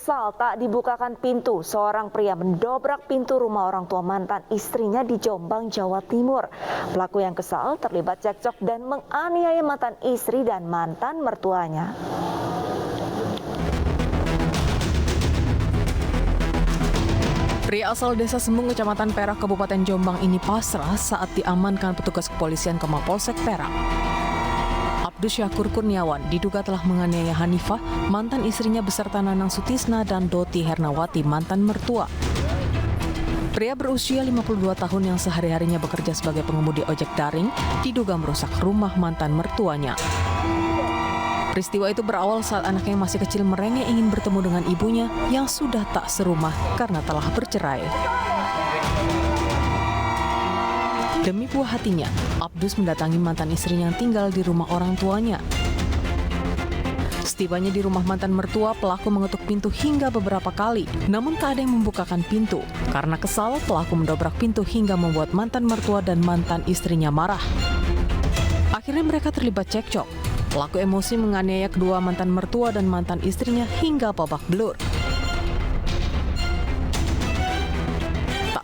kesal tak dibukakan pintu, seorang pria mendobrak pintu rumah orang tua mantan istrinya di Jombang, Jawa Timur. Pelaku yang kesal terlibat cekcok dan menganiaya mantan istri dan mantan mertuanya. Pria asal desa Sembung, Kecamatan Perak, Kabupaten Jombang ini pasrah saat diamankan petugas kepolisian ke Mapolsek Perak. Abdus Syakur Kurniawan diduga telah menganiaya Hanifah, mantan istrinya beserta Nanang Sutisna dan Doti Hernawati, mantan mertua. Pria berusia 52 tahun yang sehari-harinya bekerja sebagai pengemudi ojek daring diduga merusak rumah mantan mertuanya. Peristiwa itu berawal saat anaknya yang masih kecil merengek ingin bertemu dengan ibunya yang sudah tak serumah karena telah bercerai. Demi buah hatinya, Abdus mendatangi mantan istrinya yang tinggal di rumah orang tuanya. Setibanya di rumah mantan mertua, pelaku mengetuk pintu hingga beberapa kali, namun tak ada yang membukakan pintu. Karena kesal, pelaku mendobrak pintu hingga membuat mantan mertua dan mantan istrinya marah. Akhirnya mereka terlibat cekcok. Pelaku emosi menganiaya kedua mantan mertua dan mantan istrinya hingga babak belur.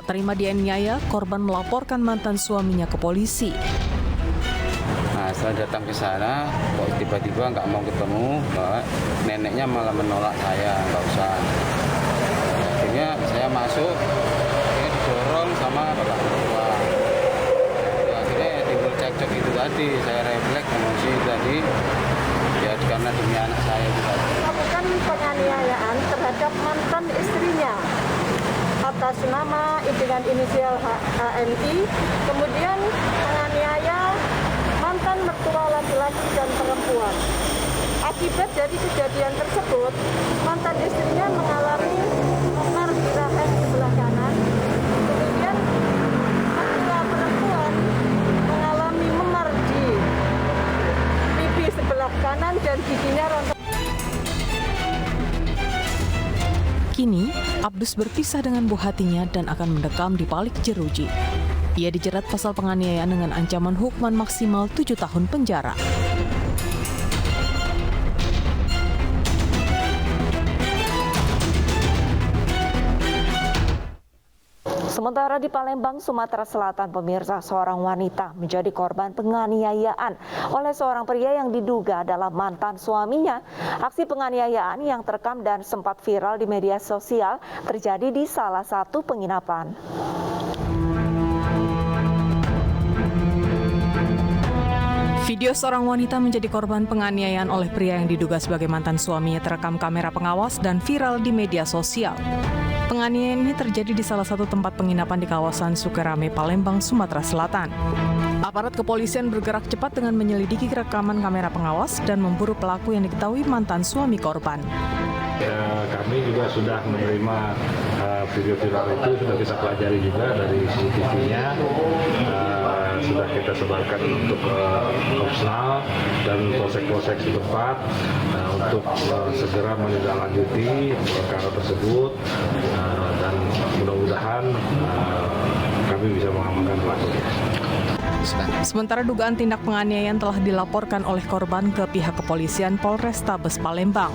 Terima dianiaya, korban melaporkan mantan suaminya ke polisi. Nah, setelah datang ke sana, kok tiba-tiba nggak mau ketemu, neneknya malah menolak saya, nggak usah. Akhirnya saya masuk, akhirnya didorong sama bapak mertua. Akhirnya timbul cekcok itu tadi, saya refleks emosi tadi, ya karena demi anak saya itu tadi. Melakukan penganiayaan terhadap mantan istrinya atas nama dengan inisial HMI, kemudian menganiaya mantan mertua laki-laki dan perempuan. Akibat dari kejadian tersebut, mantan istrinya mengalami memar di rahang sebelah kanan, kemudian mertua perempuan mengalami memar di pipi sebelah kanan dan giginya rontok. Kini, Abdus berpisah dengan buah hatinya dan akan mendekam di balik jeruji. Ia dijerat pasal penganiayaan dengan ancaman hukuman maksimal 7 tahun penjara. Sementara di Palembang, Sumatera Selatan, pemirsa, seorang wanita menjadi korban penganiayaan oleh seorang pria yang diduga adalah mantan suaminya. Aksi penganiayaan yang terekam dan sempat viral di media sosial terjadi di salah satu penginapan. Video seorang wanita menjadi korban penganiayaan oleh pria yang diduga sebagai mantan suaminya terekam kamera pengawas dan viral di media sosial. Penganiayaan ini terjadi di salah satu tempat penginapan di kawasan Sukarame, Palembang, Sumatera Selatan. Aparat kepolisian bergerak cepat dengan menyelidiki rekaman kamera pengawas dan memburu pelaku yang diketahui mantan suami korban. Kami juga sudah menerima video viral itu, sudah kita pelajari juga dari CCTV-nya, sudah kita sebarkan untuk opsional dan polsek-polsek setempat untuk segera menindaklanjuti perkara tersebut, dan mudah-mudahan kami bisa mengamankan pelakunya. Sementara dugaan tindak penganiayaan telah dilaporkan oleh korban ke pihak kepolisian Polrestabes Palembang.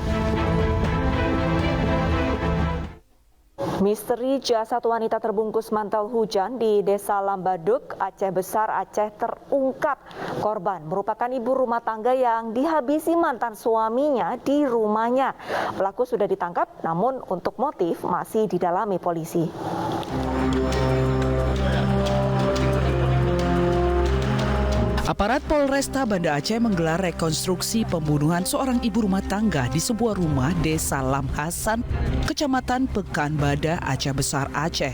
Misteri jasad wanita terbungkus mantel hujan di Desa Lambaduk, Aceh Besar, Aceh terungkap. Korban merupakan ibu rumah tangga yang dihabisi mantan suaminya di rumahnya. Pelaku sudah ditangkap, namun untuk motif masih didalami polisi. Aparat Polresta Banda Aceh menggelar rekonstruksi pembunuhan seorang ibu rumah tangga di sebuah rumah Desa Lam Hasan, Kecamatan Pekanbadak, Aceh Besar, Aceh.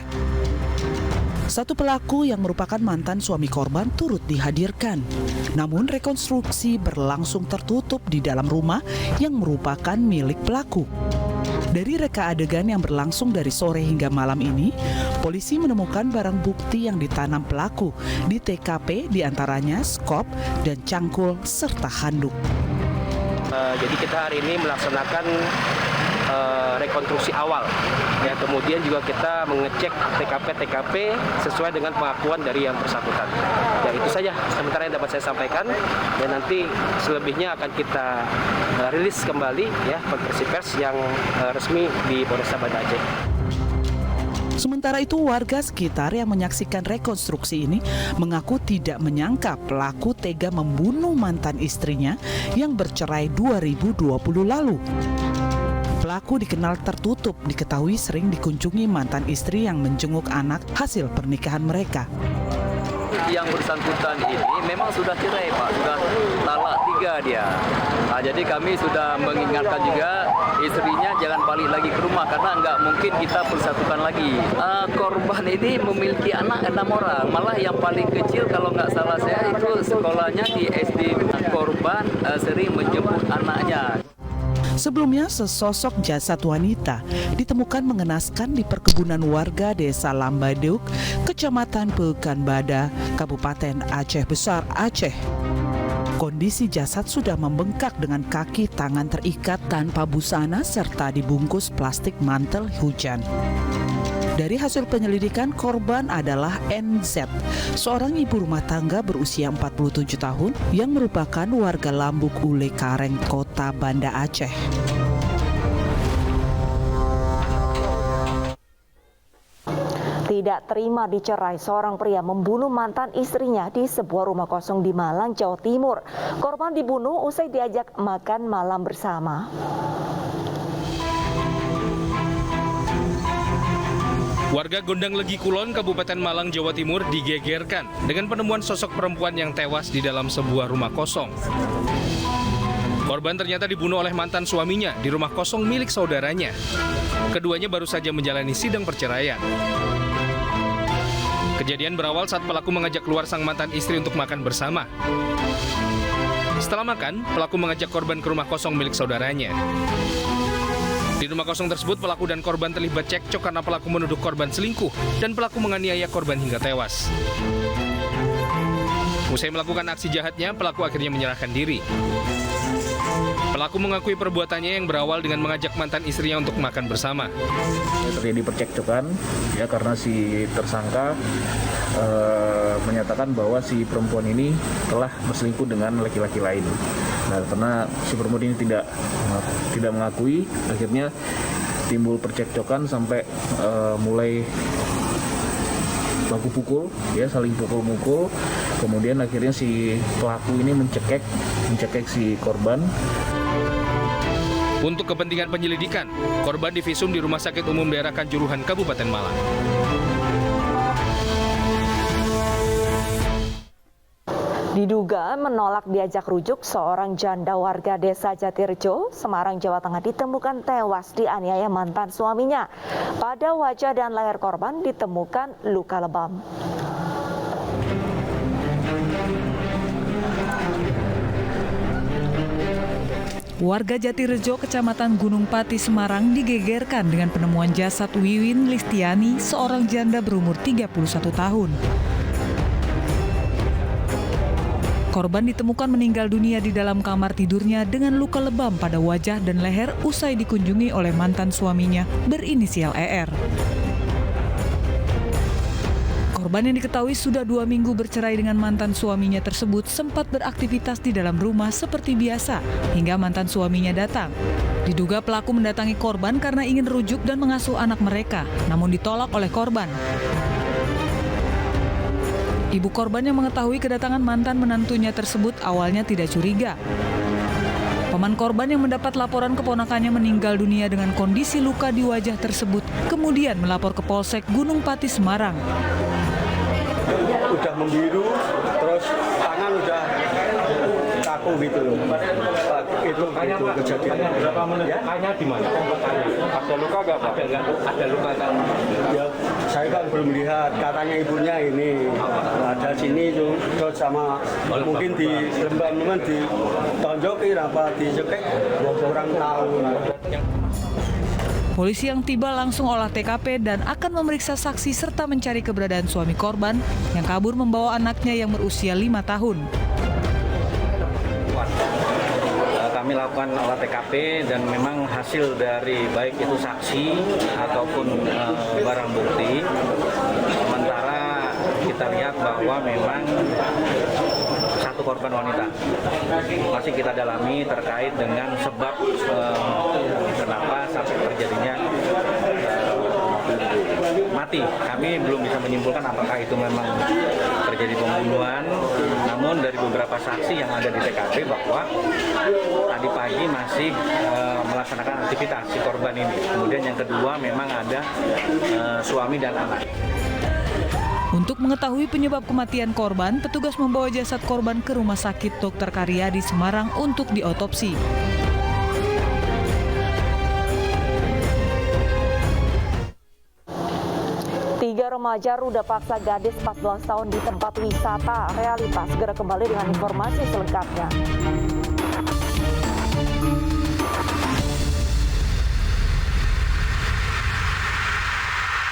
Satu pelaku yang merupakan mantan suami korban turut dihadirkan. Namun rekonstruksi berlangsung tertutup di dalam rumah yang merupakan milik pelaku. Dari reka adegan yang berlangsung dari sore hingga malam ini, polisi menemukan barang bukti yang ditanam pelaku di TKP, diantaranya skop dan cangkul serta handuk. Jadi kita hari ini melaksanakan rekonstruksi awal. Ya, kemudian juga kita mengecek TKP sesuai dengan pengakuan dari yang bersangkutan. Ya, itu saja sementara yang dapat saya sampaikan, dan nanti selebihnya akan kita rilis kembali ya konferensi pers yang resmi di Polresta Banda Aceh. Sementara itu, warga sekitar yang menyaksikan rekonstruksi ini mengaku tidak menyangka pelaku tega membunuh mantan istrinya yang bercerai 2020 lalu. Pelaku dikenal tertutup, diketahui sering dikunjungi mantan istri yang menjenguk anak hasil pernikahan mereka. Yang bersangkutan ini memang sudah cerai, Pak, sudah talak 3 dia. Nah, jadi kami sudah mengingatkan juga istrinya jangan balik lagi ke rumah karena nggak mungkin kita persatukan lagi. Korban ini memiliki anak 6 orang, malah yang paling kecil kalau nggak salah saya itu sekolahnya di SD. Korban sering menjemput anaknya. Sebelumnya, sesosok jasad wanita ditemukan mengenaskan di perkebunan warga Desa Lambaduk, Kecamatan Pekanbadak, Kabupaten Aceh Besar, Aceh. Kondisi jasad sudah membengkak dengan kaki tangan terikat tanpa busana serta dibungkus plastik mantel hujan. Dari hasil penyelidikan, korban adalah NZ, seorang ibu rumah tangga berusia 47 tahun yang merupakan warga Lambuk Ule Kareng, Kota Banda Aceh. Tidak terima dicerai, seorang pria membunuh mantan istrinya di sebuah rumah kosong di Malang, Jawa Timur. Korban dibunuh usai diajak makan malam bersama. Warga Gondang Legi Kulon, Kabupaten Malang, Jawa Timur digegerkan dengan penemuan sosok perempuan yang tewas di dalam sebuah rumah kosong. Korban ternyata dibunuh oleh mantan suaminya di rumah kosong milik saudaranya. Keduanya baru saja menjalani sidang perceraian. Kejadian berawal saat pelaku mengajak keluar sang mantan istri untuk makan bersama. Setelah makan, pelaku mengajak korban ke rumah kosong milik saudaranya. Di rumah kosong tersebut, pelaku dan korban terlibat cekcok karena pelaku menuduh korban selingkuh dan pelaku menganiaya korban hingga tewas. Usai melakukan aksi jahatnya, pelaku akhirnya menyerahkan diri. Pelaku mengakui perbuatannya yang berawal dengan mengajak mantan istrinya untuk makan bersama. Terjadi percekcokan ya karena si tersangka menyatakan bahwa si perempuan ini telah berselingkuh dengan laki-laki lain. Nah, karena si perempuan ini tidak mengakui, akhirnya timbul percekcokan sampai mulai baku pukul, ya saling pukul-mukul. Kemudian akhirnya si pelaku ini mencekek si korban. Untuk kepentingan penyelidikan, korban divisum di Rumah Sakit Umum Daerah Kanjuruhan, Kabupaten Malang. Diduga menolak diajak rujuk, seorang janda warga Desa Jatirejo, Semarang, Jawa Tengah ditemukan tewas dianiaya mantan suaminya. Pada wajah dan leher korban ditemukan luka lebam. Warga Jatirejo, Kecamatan Gunung Pati, Semarang digegerkan dengan penemuan jasad Wiwin Listiani, seorang janda berumur 31 tahun. Korban ditemukan meninggal dunia di dalam kamar tidurnya dengan luka lebam pada wajah dan leher usai dikunjungi oleh mantan suaminya berinisial ER. Korban yang diketahui sudah 2 minggu bercerai dengan mantan suaminya tersebut sempat beraktivitas di dalam rumah seperti biasa hingga mantan suaminya datang. Diduga pelaku mendatangi korban karena ingin rujuk dan mengasuh anak mereka, namun ditolak oleh korban. Ibu korban yang mengetahui kedatangan mantan menantunya tersebut awalnya tidak curiga. Paman korban yang mendapat laporan keponakannya meninggal dunia dengan kondisi luka di wajah tersebut kemudian melapor ke Polsek Gunung Pati, Semarang. Udah membiru, terus tangan udah kaku gitu loh. Itu kejadian. Berapa menit? Hanya di mana? Ada luka nggak Pak? Ada luka kan? Ya, saya kan belum lihat. Katanya ibunya ini ada sini tuh, terus sama mungkin di lembang-lembang ditonjokin apa dicekek, kurang tahu. Polisi yang tiba langsung olah TKP dan akan memeriksa saksi serta mencari keberadaan suami korban yang kabur membawa anaknya yang berusia 5 tahun. Kami kami lakukan olah TKP dan memang hasil dari baik itu saksi ataupun barang bukti, sementara kita lihat bahwa memang satu korban wanita. Masih kita dalami terkait dengan sebab kenapa sampai terjadinya mati. Kami belum bisa menyimpulkan apakah itu memang terjadi pembunuhan. Namun dari beberapa saksi yang ada di TKP bahwa tadi pagi masih melaksanakan aktivitas si korban ini. Kemudian yang kedua memang ada suami dan anak. Untuk mengetahui penyebab kematian korban, petugas membawa jasad korban ke Rumah Sakit Dr. Karyadi Semarang untuk diotopsi. Tiga remaja ruda paksa gadis 14 tahun di tempat wisata. Realitas segera kembali dengan informasi selengkapnya.